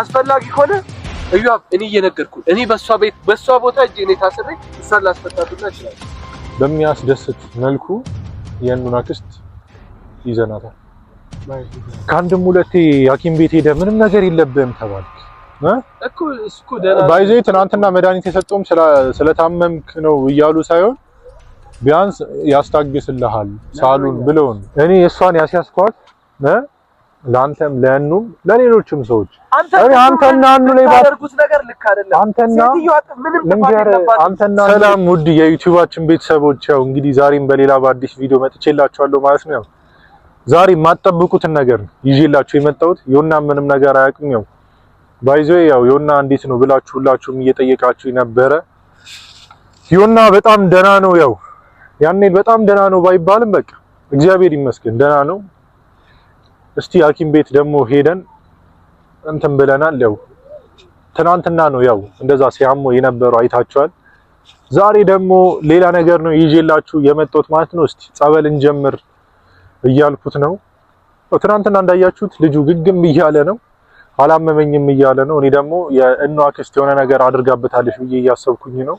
አስፈላጊ ከሆነ እዩአብ እኔ እየነገርኩ እኔ በሷ ቦታ እጄ እኔ ታስሬ እሷን ላስፈታትና ይችላል። በሚያስደስት መልኩ የኑና ክስት ይዘናታል። ከአንድም ሁለቴ ሐኪም ቤት ሄደ ምንም ነገር የለብህም ተባልክ እኮ ደህና ባይዘይ ትናንትና መድኃኒት የሰጠውም ስለታመምክ ነው እያሉ ሳይሆን ቢያንስ ያስታግስልሃል ሳሉን ብለውን እኔ እሷን ያስያዝኳት ለአንተም ለእኑም ለሌሎችም ሰዎች አንተና እኑ ላይ ባደርጉት ነገር ልክ አይደለም። አንተና ሰላም ውድ የዩቲዩባችን ቤተሰቦች ያው እንግዲህ ዛሬም በሌላ በአዲስ ቪዲዮ መጥቼላችኋለሁ ማለት ነው። ዛሬ የማትጠብቁትን ነገር ይዤላችሁ የመጣሁት ዮና ምንም ነገር አያውቅም። ያው ባይዘይ ያው ዮና እንዴት ነው ብላችሁ ሁላችሁም እየጠየቃችሁ ነበረ። ዮና በጣም ደህና ነው። ያው ያኔ በጣም ደህና ነው ባይባልም በቃ እግዚአብሔር ይመስገን ደህና ነው። እስቲ ሐኪም ቤት ደግሞ ሄደን እንትን ብለናል። ያው ትናንትና ነው ያው እንደዛ ሲያሞ የነበረው አይታችኋል። ዛሬ ደግሞ ሌላ ነገር ነው ይዤላችሁ የመጣሁት ማለት ነው። እስቲ ጸበል እንጀምር እያልኩት ነው። ትናንትና እንዳያችሁት ልጁ ግግም እያለ ነው፣ አላመመኝም እያለ ነው። እኔ ደግሞ የእኗ አክስት የሆነ ነገር አድርጋበታለች ብዬ እያሰብኩኝ ነው።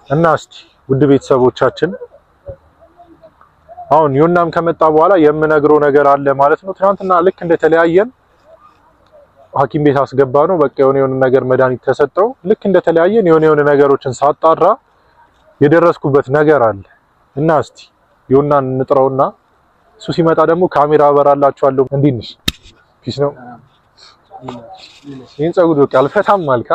እና እስቲ ውድ ቤተሰቦቻችን አሁን ዮናም ከመጣ በኋላ የምነግረው ነገር አለ ማለት ነው። ትናንትና ልክ እንደተለያየን ሐኪም ቤት አስገባ ነው። በቃ የሆነ ነገር መድኃኒት ተሰጠው። ልክ እንደተለያየን የሆነ ነገሮችን ሳጣራ የደረስኩበት ነገር አለ እና እስቲ ዮናን እንጥረውና እሱ ሲመጣ ደግሞ ካሜራ አበራላችኋለሁ። እንዴት ነሽ? ፒስ ነው። ይሄን ጸጉር በቃ አልፈታም ማልካ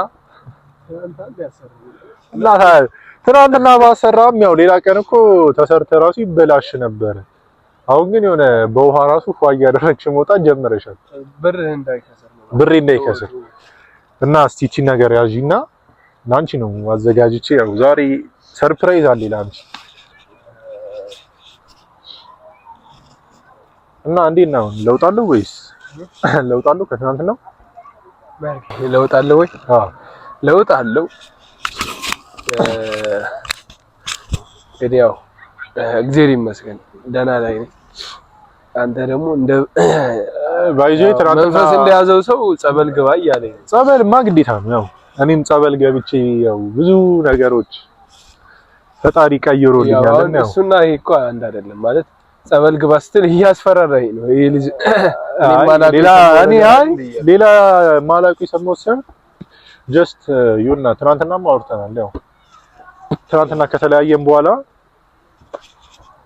ትናንትና ባሰራም ያው ሌላ ቀን እኮ ተሰርተ ራሱ ይበላሽ ነበር። አሁን ግን የሆነ በውሃ ራሱ ፏ እያደረግሽ መውጣት ጀመረሻል። ብሬ እንዳይከስር እና እስቲ እቺ ነገር ያዢና ላንቺ ነው አዘጋጅቼ ያው ዛሬ ሰርፕራይዝ አለ ላንቺ እና እንዴት ነው ለውጣለሁ ወይስ ለውጣለሁ? ከትናንትና ለውጣለሁ ወይ? አዎ ለውጣለሁ። ያው እግዚአብሔር ይመስገን ደህና ላይ ነኝ። አንተ ደግሞ እንደ ባይዘይ ትናንትና መንፈስ እንደያዘው ሰው ጸበል ግባ እያለኝ ነው። ጸበልማ ግዴታ ነው። ያው እኔም ጸበል ገብቼ ያው ብዙ ነገሮች ፈጣሪ ቀይሮልኛል። ያው እሱና ይሄ እኮ አንድ አይደለም ማለት ጸበል ግባ ስትል እያስፈራራኝ ነው ይሄ ልጅ። ሌላ ማላቁ የሰማሁት ሲሆን ጀስት ዮና ትናንትናም አውርተናል። ያው ትናንትና ከተለያየን በኋላ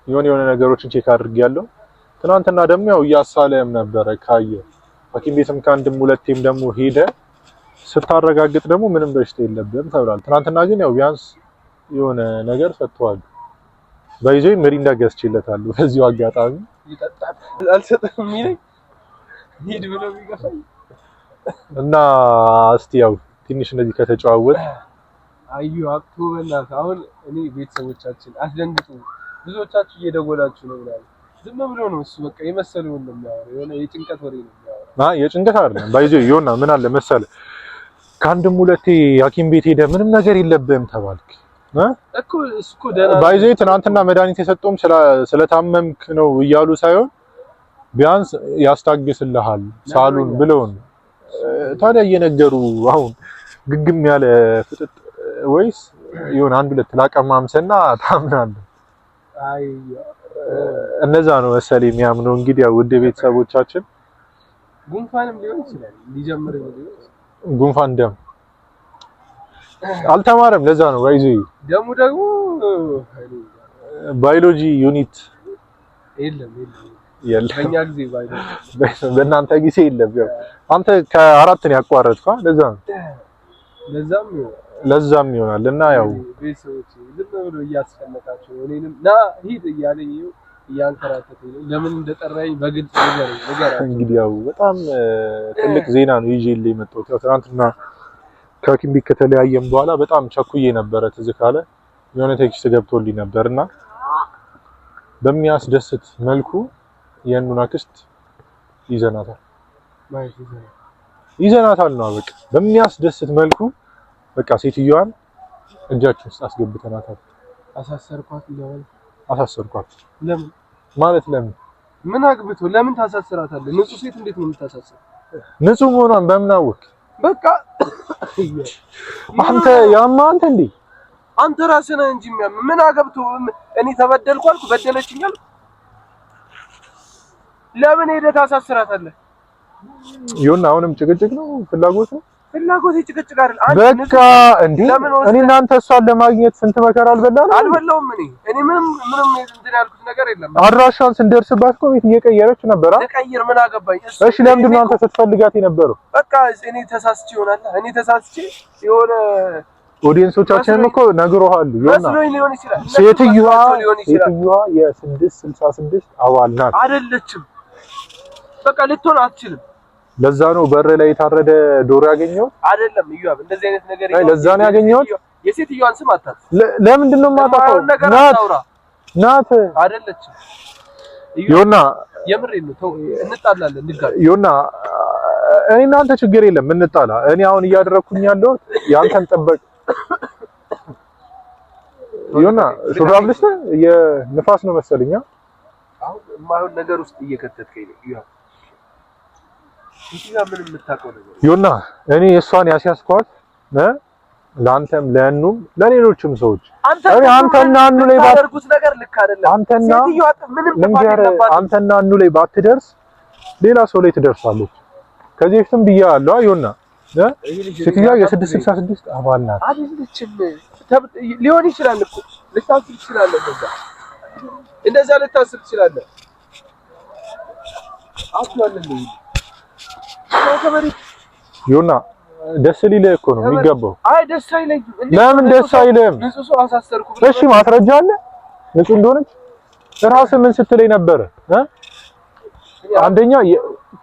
የሆነ ነገሮችን ቼክ አድርጌያለሁ። ትናንትና ደግሞ ያው እያሳለም ነበረ ካየ ሐኪም ቤትም ከአንድም ሁለቴም ደግሞ ሄደ ስታረጋግጥ ደግሞ ምንም በሽታ የለብህም ተብሏል። ትናንትና ግን ያው ቢያንስ የሆነ ነገር ሰጥቷል። ባይዘይ ምሪንዳ ገዝቼለታለሁ። በዚሁ አጋጣሚ ይጠጣል አልሰጥም ይለኝ ሂድ ብሎ ቢገፋኝ እና እስቲ ያው ትንሽ እንደዚህ ከተጨዋወት አዩ አክቶበናት አሁን እኔ ቤተሰቦቻችን አስደንግጡ ብዙዎቻችሁ እየደወላችሁ ነው ብላችሁ ዝም ብሎ ነው እሱ በቃ የመሰለውን ነው የሚያወራው። የሆነ የጭንቀት ወሬ ነው የሚያወራው። የጭንቀት አይደለም ባይዘይ ዮና ምን አለ መሰለ ከአንድም ሁለቴ ሐኪም ቤት ሄደ ምንም ነገር የለብህም ተባልክ እኮ ደህና ባይዘይ ትናንትና መድኃኒት የሰጠውም ስለታመምክ ነው እያሉ ሳይሆን ቢያንስ ያስታግስልሃል ሳሉን ብለውን ታዲያ እየነገሩ አሁን ግግም ያለ ፍጥጥ ወይስ ይሁን አንድ ሁለት ላቀማምሰና ታምናለህ? አይ እነዛ ነው መሰለኝ የሚያምነው። እንግዲህ ያው ውድ ቤተሰቦቻችን ጉንፋንም ሊሆን ይችላል ሊጀምር ይችላል። ጉንፋን ደም አልተማረም ለዛ ነው ባይዘይ ደግሞ ባዮሎጂ ዩኒት የለም በእኛ ጊዜ ባዮሎጂ በእናንተ ጊዜ የለም። ያው አንተ ከአራት ነው ያቋረጥከው ለዛ ነው ለዛም ይሆናል። እና ያው ቤተሰቦች ዝም ብሎ እያስቀመጣቸው እኔንም ና ሂድ እያለኝ እያንከራተተኝ ነው። ለምን እንደጠራኝ በግልጽ ንገራቸው። እንግዲህ ያው በጣም ትልቅ ዜና ነው ይዤልህ የመጣሁት። ያው ትናንትና ከሐኪም ቤት ከተለያየም በኋላ በጣም ቸኩዬ ነበረ። ትዝ ካለ የሆነ ቴክስት ገብቶልኝ ነበርና በሚያስደስት መልኩ የእኑን አክስት ይዘናታል ነው በቃ በሚያስደስት መልኩ በቃ ሴትዮዋን እጃችን ውስጥ አስገብተናታል። አሳሰርኳት። ለምን ማለት ምን አግብቶ ለምን ታሳስራታለህ? ንጹህ ሴት እንዴት ነው የምታሳስር? ንጹህ መሆኗን በምን አወቅ? በቃ አንተ አንተ እንዴ አንተ ራስህ ነህ እንጂ ምን አገብቶ እኔ ተበደልኩ አልኩ በደለችኝ አልኩ። ለምን ሄደህ ታሳስራታለህ? ይሁን አሁንም ጭቅጭቅ ነው ፍላጎት ነው ፍላጎት ጭቅጭቅ አይደል? በቃ እንዴ እኔ እናንተ እሷን ለማግኘት ስንት መከራ አልበላንም? አልበላውም። እኔ ምንም እንትን ያልኩት ነገር የለም። አድራሻን ስንደርስባት እኮ ቤት እየቀየረች ነበር። ተቀይር ምን አገባኝ? እሺ ለምንድን ነው አንተ ስትፈልጋት የነበረው? በቃ እኔ ተሳስቼ ይሆናል። እኔ ተሳስቼ የሆነ ኦዲየንሶቻችንም እኮ ነግሮሃል። መስሎኝ ሊሆን ይችላል። ሴትዮዋ የ666 አባል ናት። አይደለችም። በቃ ልትሆን አትችልም። ለዛ ነው በር ላይ የታረደ ዶሮ ያገኘው አይደለም። ይያብ እንደዚህ አይነት ነገር ለዛ ነው ያገኘው። የሴትዮዋን ስም አታውቅ። ለምንድን ነው የማታውቀው? ናት አይደለችም። ይሁና የምሬን ነው። ተው እንጣላለን እንጋጭ። ይሁና እኔ እናንተ ችግር የለም እንጣላ። እኔ አሁን እያደረኩኝ ያለው ያንተን ጠበቅ ይሁና ሹራብ ልስተ የንፋስ ነው መሰለኛ። አሁን የማይሆን ነገር ውስጥ እየከተትከኝ ነው ይያብ። ምንም የምታውቀው ነገር ይሁና እኔ እሷን ያስያዝኳት ለአንተም ለእኑም ለሌሎችም ሰዎች አንተና እኑ ላይ ባደርጉት ነገር ልክ አይደለም። አንተና እኑ ላይ ባትደርስ ሌላ ሰው ላይ ትደርሳለች። ከዚህ በፊትም ብያለሁ። ይሁና ሴትዮዋ የ666 አባል ናት። አይደለችም። ሊሆን ይችላል እኮ ልታስብ ትችላለህ። እንደዛ ልታስብ ትችላለህ። አጥቷል ይሁና ደስ ሊልህ እኮ ነው የሚገባው። አይ ደስ አይለኝም። ለምን ደስ አይልም? ንጹህ ሰው አሳሰርኩ። እሺ ማስረጃ አለ ንጹህ እንደሆነች ራስህ ምን ስትለኝ ነበረ? አንደኛ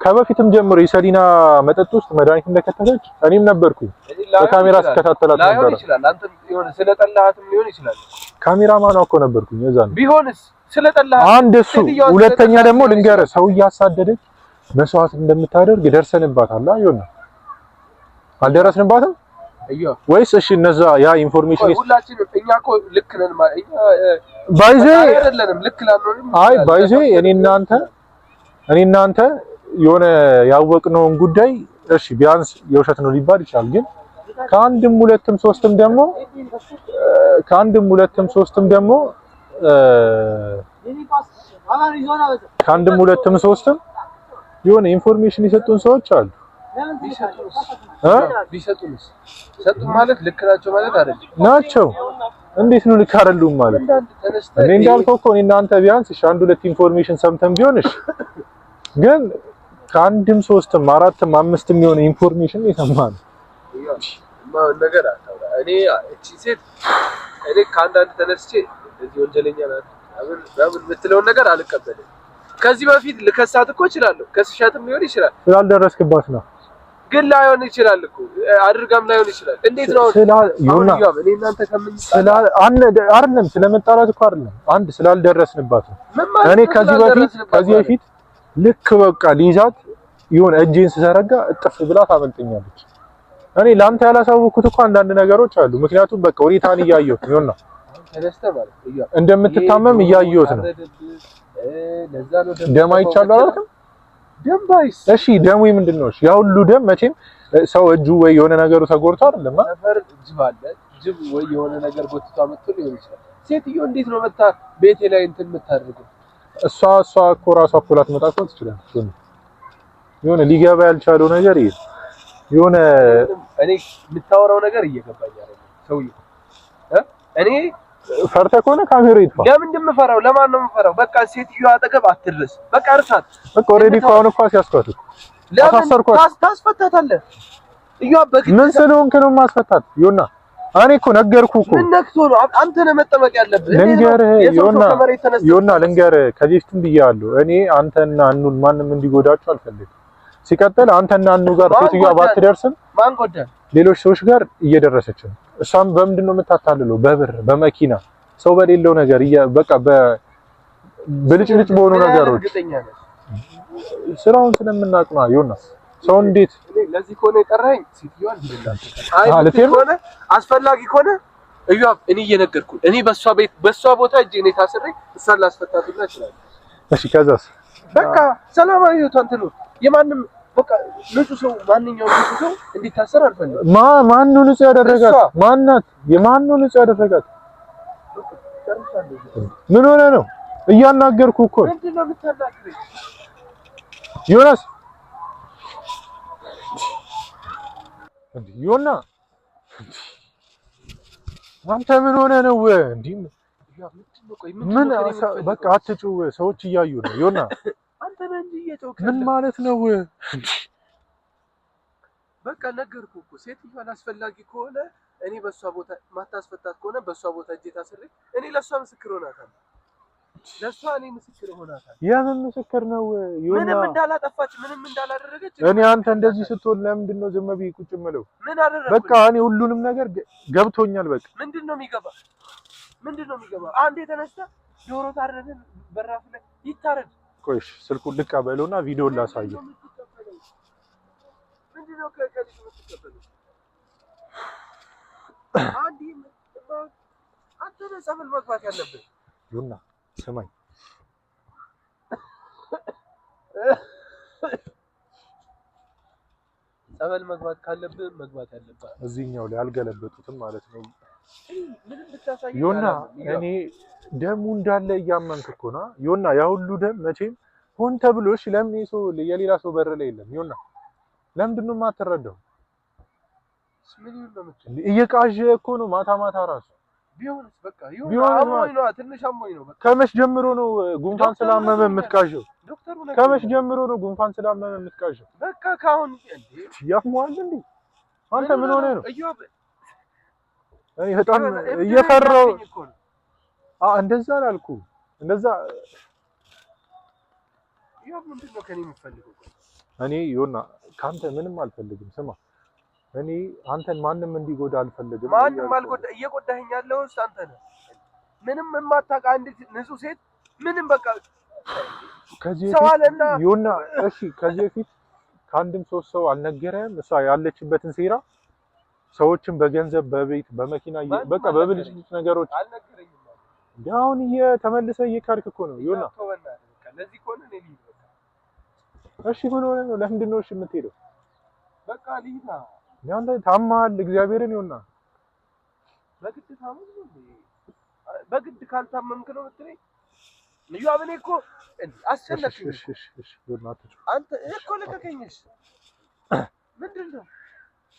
ከበፊትም ጀምሮ የሰሊና መጠጥ ውስጥ መድኃኒት እንደከተተች እኔም ነበርኩኝ በካሜራ ስከታተላት ነበር። ላይሆን ይችላል። አንተ የሆነ ስለጠላሃትም ሊሆን ይችላል። ካሜራማን እኮ ነበርኩኝ የዛን። ቢሆንስ ስለጠላሃት አንድ እሱ፣ ሁለተኛ ደግሞ ልንገርህ ሰው እያሳደደች መስዋዕት እንደምታደርግ ደርሰንባታል። አይሆንም አልደረስንባትም ወይስ? እሺ እነዛ ያ ኢንፎርሜሽን ሁላችንም እኛ እኮ ልክ ነን ማለት ባይዜ አይደለም። ልክ ላንሆንም አይ ባይዜ እኔ እናንተ የሆነ ያወቅነውን ጉዳይ እሺ ቢያንስ የውሸት ነው ሊባል ይችላል። ግን ከአንድም ሁለትም ሶስትም የሆነ ኢንፎርሜሽን የሰጡን ሰዎች አሉ። ቢሰጡንስ ሰጡ ማለት ልክ ናቸው ማለት አይደለም። ናቸው። እንዴት ነው ልክ አይደሉም ማለት? እኔ እንዳልከው እኮ እኔ እናንተ ቢያንስ እሺ አንድ ሁለት ኢንፎርሜሽን ሰምተን ቢሆንሽ ግን ከአንድም ሶስትም አራትም አምስትም የሆነ ኢንፎርሜሽን የሰማን ነገር አታውራ። እኔ እቺ ሴት እኔ ከአንዳንድ ተነስቼ እዚህ ወንጀለኛ ናት አብን የምትለውን ነገር አልቀበልም። ከዚህ በፊት ልከሳት እኮ እችላለሁ። ከስሻትም ሊሆን ይችላል። ስላልደረስክባት ነው። ግን ላይሆን ይችላል እኮ አድርጋም ላይሆን ይችላል። እንዴት ነው እኔ እናንተ አይደለም ስለመጣላት እኮ አይደለም። አንድ ስላልደረስንባት ነው። እኔ ከዚህ በፊት ልክ በቃ ሊይዛት ይሁን እጄን ስዘረጋ እጥፍ ብላ ታመልጠኛለች። እኔ ላንተ ያላሳወኩት እኮ አንዳንድ ነገሮች አሉ። ምክንያቱም በቃ ሁኔታን እያየሁት ነው እና እንደምትታመም እያየሁት ነው። ደም አይቻለሁ አላልክም? ደም ባይስ እሺ ደሙ ምንድነው? እሺ ያ ሁሉ ደም መቼም ሰው እጁ ወይ የሆነ ነገሩ ተጎድቶ አይደለም ነበር። ጅብ ወይ የሆነ ነገር ጎትቷ መጥቶ ሊሆን ይችላል። ሴትዮ እንዴት ነው መታ ቤቴ ላይ እንትን የምታደርገው? እሷ እኮ ራሷ እኮ ላትመጣ እኮ ትችላለች። የሆነ ሊገባ ያልቻለው ነገር ይሄ የሆነ እኔ የምታወራው ነገር እየገባኝ አይደለም ሰውዬው። እኔ ፈርተህ ከሆነ ካሜራ ይጥፋ። ለምን እንደምፈራው ለማን ነው የምፈራው? በቃ ሴትዮዋ አጠገብ አትድረስ። በቃ እርሳት። በቃ ኦሬዲ ካሁን እኮ ሲያስፈታት ለምን ታስፈታታለህ? ምን ስለሆንክ ነው ማስፈታት? ይሁና እኔ እኮ ነገርኩህ እኮ። ምን ነክቶ ነው? አንተ ነህ መጠመቅ ያለብህ። ልንገርህ ልንገርህ ከዚህ በፊትም ብያለሁ። እኔ አንተና እኑን ማንም እንዲጎዳቸው አልፈልግም። ሲቀጥል አንተና እኑ ጋር ሴትዮዋ ባትደርስም ማን ጎዳን? ሌሎች ሰዎች ጋር እየደረሰች ነው። እሷም በምንድን ነው የምታታልለው? በብር በመኪና ሰው በሌለው ነገር በቃ በብልጭልጭ በሆኑ ነገሮች ስራውን ስለምናውቅ ነው። ዮናስ ሰው እንዴት ለዚህ ከሆነ የጠራኸኝ ሴትዮዋን ሆነ አስፈላጊ ከሆነ እዩአብ እኔ እየነገርኩህ እኔ በሷ ቦታ እጄ እኔ ታስሬ እሷን ላስፈታት ይችላል። እሺ ከዛስ በቃ ሰላማዊ ህይወት አንተ ነው የማንም በቃ ንጹህ ሰው ማንኛውም ንጹህ ሰው እንዲታሰር አልፈልግም። ማን ነው ንጹህ ያደረጋት? ማናት? የማን ነው ንጹህ ያደረጋት? ምን ሆነ ነው? እያናገርኩ እኮ ምንድን ነው የምታናግረኝ? ዮናስ ዮና አንተ ምን ሆነ ነው እንዴ? ምን በቃ አትጩህ፣ ሰዎች እያዩ ነው። ዮና አንተ ነህ እንጂ እየጮክ ምን ማለት ነው? በቃ ነገርኩህ እኮ ሴትዮዋ አስፈላጊ ከሆነ እኔ በሷ ቦታ ማታስፈታት ከሆነ በሷ ቦታ እጄ ታስሬ እኔ ለሷ ምስክር ሆናታለሁ። ለሷ እኔ ምስክር ሆናታለሁ። የምን ምስክር ነው? ዮና ምንም እንዳላጠፋች ምንም እንዳላደረገች እኔ አንተ እንደዚህ ስትሆን ለምንድን ነው ዝም ብዬ ቁጭ የምለው? ምን አደረኩ? በቃ እኔ ሁሉንም ነገር ገብቶኛል። በቃ ምንድነው የሚገባ? አንዴ ተነስተ ዶሮ ታረደን በራፍ ላይ ይታረድ። ቆይሽ ስልኩን ልቀበለውና ቪዲዮን ላሳየው። ምንድነው ከዚህ የምትቀበለው? አንዴ አንተ ነህ ጸበል መግባት ያለብህ። ዮና ስማኝ፣ ጸበል መግባት ካለብህ መግባት ያለብህ እዚህኛው ላይ አልገለበጡትም ማለት ነው። ምንም ብታሳይ ዮና እኔ ደሙ እንዳለ እያመንክ እኮ ነው ዮና። ያ ሁሉ ደም መቼም ሆን ተብሎሽ ለምን ሰው የሌላ ሰው በር ላይ የለም? ዮና ለምንድን ነው የማትረዳው? እየቃዠ እኮ ነው ማታ ማታ ራሱ ቢሆንስ በቃ አሞኝ ነው። ትንሽ አሞኝ ነው። በቃ ከመች ጀምሮ ነው ጉንፋን ስላመመ የምትቃዠው? ከመች ጀምሮ ነው ጉንፋን ስላመመ የምትቃዠው? በቃ ካሁን ያሟል እንዴ? አንተ ምን ሆነ ነው? እኔ በጣም እየፈራሁ እንደዛ አላልኩም። እንደዛ ምንድን ነው ከእኔ የምትፈልገው? እኔ ዮና ካንተ ምንም አልፈልግም። ስማ እኔ አንተን ማንም እንዲጎዳ አልፈልግም። ማንም አልጎዳ። እየጎዳኸኝ ያለው አንተ ነህ። ምንም የማታውቅ አንዲት ንጹህ ሴት ምንም በቃ ከዚህ በፊት ዮና እሺ፣ ከዚህ በፊት ከአንድም ሶስት ሰው አልነገረህም? እሷ ያለችበትን ሴራ ሰዎችን በገንዘብ በቤት በመኪና በቃ በብልጭልጭ ነገሮች አልነገረኝም። አሁን እየተመለሰ እየካድክ እኮ ነው ዮና። ለዚህ ከሆነ እኔ ልሂድ በቃ። እሺ ምን ሆነ ነው? ለምንድን ነው እሺ የምትሄደው? በቃ ልሂድ። ያንተ ታማል እግዚአብሔርን ዮና። በግድ ታመም ነው እንዴ? በግድ ካልታመምክ ነው የምትለኝ? ልዩ አብኔ እኮ አስጨነቅኝ። እሺ ዮና አንተ እኮ ልቀቀኝሽ። ምንድን ነው?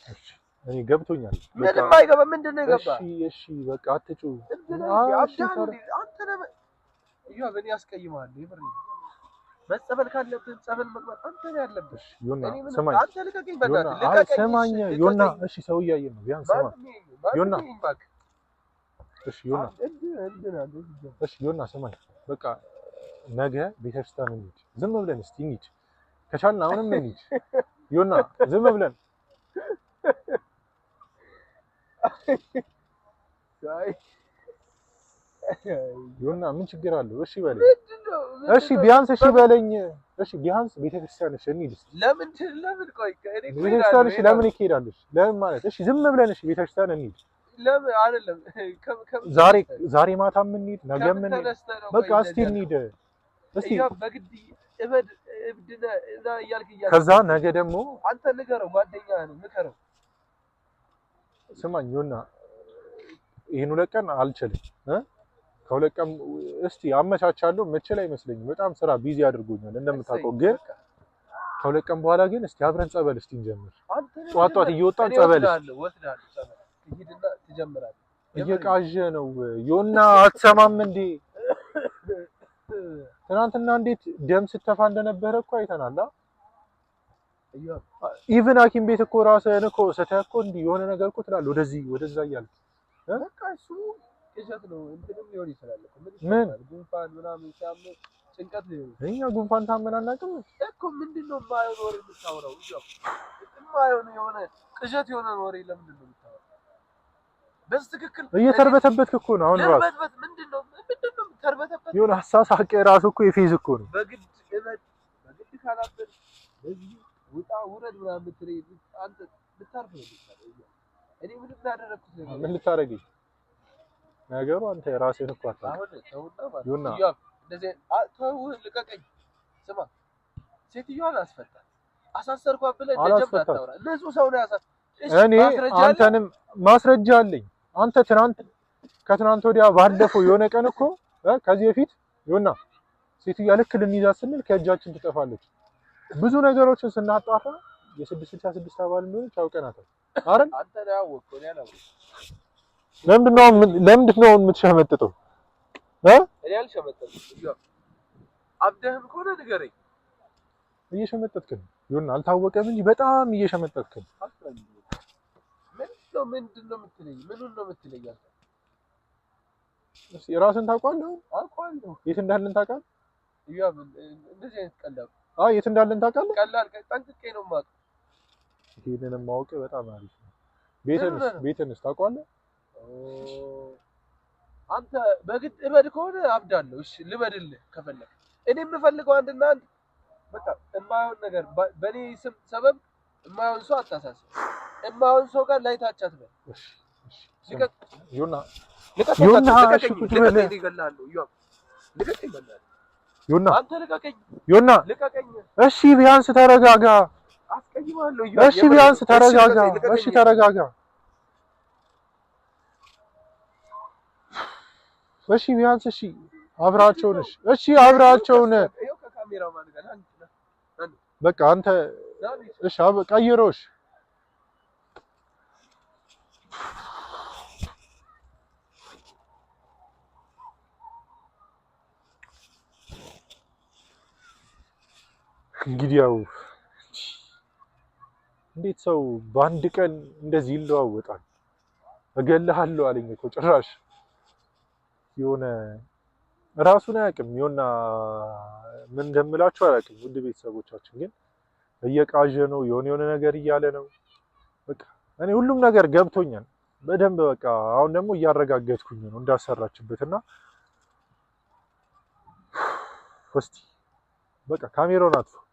እሺ እኔ ገብቶኛል። ምንም አይገባም። ምንድን ነው የገባ? እሺ በቃ አትጩህ። አንተ ነህ ልዩ አብኔ ያስቀይማል። ይብሪ መጸበል ካለብህ ጸበል መግባት አንተ ነህ ያለብህ። ዮና ስማኝ፣ አንተ ልቀቀኝ በእናትህ ልቀቀኝ። ስማኝ ዮና። እሺ ሰው እያየን ነው ቢያንስ ስማ ዮና። እሺ ዮና እሺ ዮና ስማኝ፣ በቃ ነገ ቤተክርስቲያን እንሂድ። ዝም ብለን እስቲ እንሂድ ከቻልን አሁንም እንሂድ ዮና፣ ዝም ብለን ዮና ምን ችግር አለው? እሺ በለኝ። እሺ ቢያንስ እሺ በለኝ። እሺ ቢያንስ ቤተክርስቲያን እሺ እንሂድ። ለምን ቆይ ቤተክርስቲያን እሺ ለምን ይኬዳለሽ? ለምን ማለት እሺ ዝም ብለን እሺ ቤተክርስቲያን እንሂድ። ለምን አይደለም ዛሬ ማታም እንሂድ፣ ነገም እንሂድ። በቃ እስቲ እንሂድ። እስቲ በግድ እብድነ እና እያልክ ከዛ ነገ ደግሞ አንተ ንገረው፣ ጓደኛህ ነው ንገረው። ስማኝ ዮና ይሄን ሁለት ቀን አልችልም ከሁለት ቀን እስቲ አመቻቻለሁ። ምችል አይመስለኝም። በጣም ስራ ቢዚ አድርጎኛል እንደምታውቀው። ግን ከሁለት ቀን በኋላ ግን እስቲ አብረን ጸበል እስቲ እንጀምር። ጧት ጧት እየወጣን ጸበል ትሄድና ትጀምራለህ። እየቃዠ ነው ዮና። አትሰማም እንዴ? ትናንትና እንዴት ደም ስተፋ እንደነበረ እኮ አይተናል። ኢቭን ሐኪም ቤት እኮ ራስህን እኮ ስተህ እኮ እንዲህ የሆነ ነገር እኮ ትላለህ ወደዚህ ወደዛ እያልክ በቃ እሱ ቅዠት ነው። እንትንም ሊሆን ይችላል እኮ ምን ጉንፋን ምናምን ሲያምህ ጭንቀት ሊሆን ይችላል። እኛ ጉንፋን ታመን አናውቅም እኮ። ምንድነው የማይሆን ወሬ የምታወራው? የማይሆን የሆነ ቅዠት የሆነ ወሬ ለምንድን ነው የምታወራው? በዚህ ትክክል እየተርበተበትክ እኮ ነው አሁን ራሱ። ምንድነው ተርበተበት? የሆነ አሳሳቅ ራሱ እኮ የፌዝ እኮ ነው። በግድ ካላበል በዚህ ውጣ ውረድ ምናምን ብትረይ አንተ ልታርፍ ነው የምትለው። እኔ ምንም ያደረኩት ነገር ምን ልታረጊ ነገሩ አንተ ራስህን እኮ አታውቅም። አሁን ተውና ማለት ዮና እንደዚህ ተው ልቀቀኝ። ስማ ሴትዮዋን አስፈታት አሳሰርኳት ብለህ እንደጀብድ አታውራ። ንጹህ ሰው ነው ያሳስ እኔ አንተንም ማስረጃ አለኝ። አንተ ከትናንት ወዲያ ባለፈው የሆነ ቀን እኮ ከዚህ በፊት ይኸውና ሴትዮዋ ልክ ልንይዛት ስንል ከእጃችን ትጠፋለች። ብዙ ነገሮችን ስናጣራ የ666 አባል እንደሆነች አውቀናታል አይደል? አንተ ነው ያወቅኸው እኔ አላወቅኩም። ለምንድን ነው የምትሸመጥጠው? እኔ አልሸመጠጥኩም። አብደህም ከሆነ ንገረኝ። እየሸመጠጥክ ነው። ይሁን አልታወቀም እንጂ በጣም እየሸመጠጥክ ነው። ምንድን ነው የምትለኝ? ምኑን ነው የምትለኝ አንተ? እሺ ራስን ታውቃለህ? አውቃለሁ። የት እንዳለን ታውቃለህ? እንደዚህ አይነት ቀላል የት እንዳለን ታውቃለህ? ቀላል ጠንቅቄ ነው የማውቀው። ይሄንን ማወቅ በጣም አሪፍ ነው። ቤትንስ ታውቃለህ? አንተ በግድ እበድ ከሆነ አብዳለሁ። እሺ ልበድልህ ከፈለክ። እኔ የምፈልገው አንድና አንድ በቃ የማይሆን ነገር በኔ ስም ሰበብ የማይሆን ሰው አታሳስብ። የማይሆን ሰው ጋር ላይታች አትበል። እሺ ዮና እሺ ቢያንስ ተረጋጋ። እሺ ቢያንስ ተረጋጋ። እሺ ተረጋጋ። እሺ ቢያንስ እሺ አብራቸው ነሽ። እሺ አብራቸው ነህ። በቃ አንተ እሺ ቀይሮሽ እንግዲህ ያው እንዴት ሰው በአንድ ቀን እንደዚህ ይለዋወጣል? እገልሃለሁ አለኝ እኮ ጭራሽ የሆነ ራሱን አያውቅም። የሆነ ምን እንደምላችሁ አላውቅም። ውድ ቤተሰቦቻችን ግን እየቃዠ ነው፣ የሆነ ነገር እያለ ነው። በቃ እኔ ሁሉም ነገር ገብቶኛል በደንብ በቃ አሁን ደግሞ እያረጋገጥኩኝ ነው እንዳሰራችበትና እስቲ በቃ ካሜራውን አጥፋ።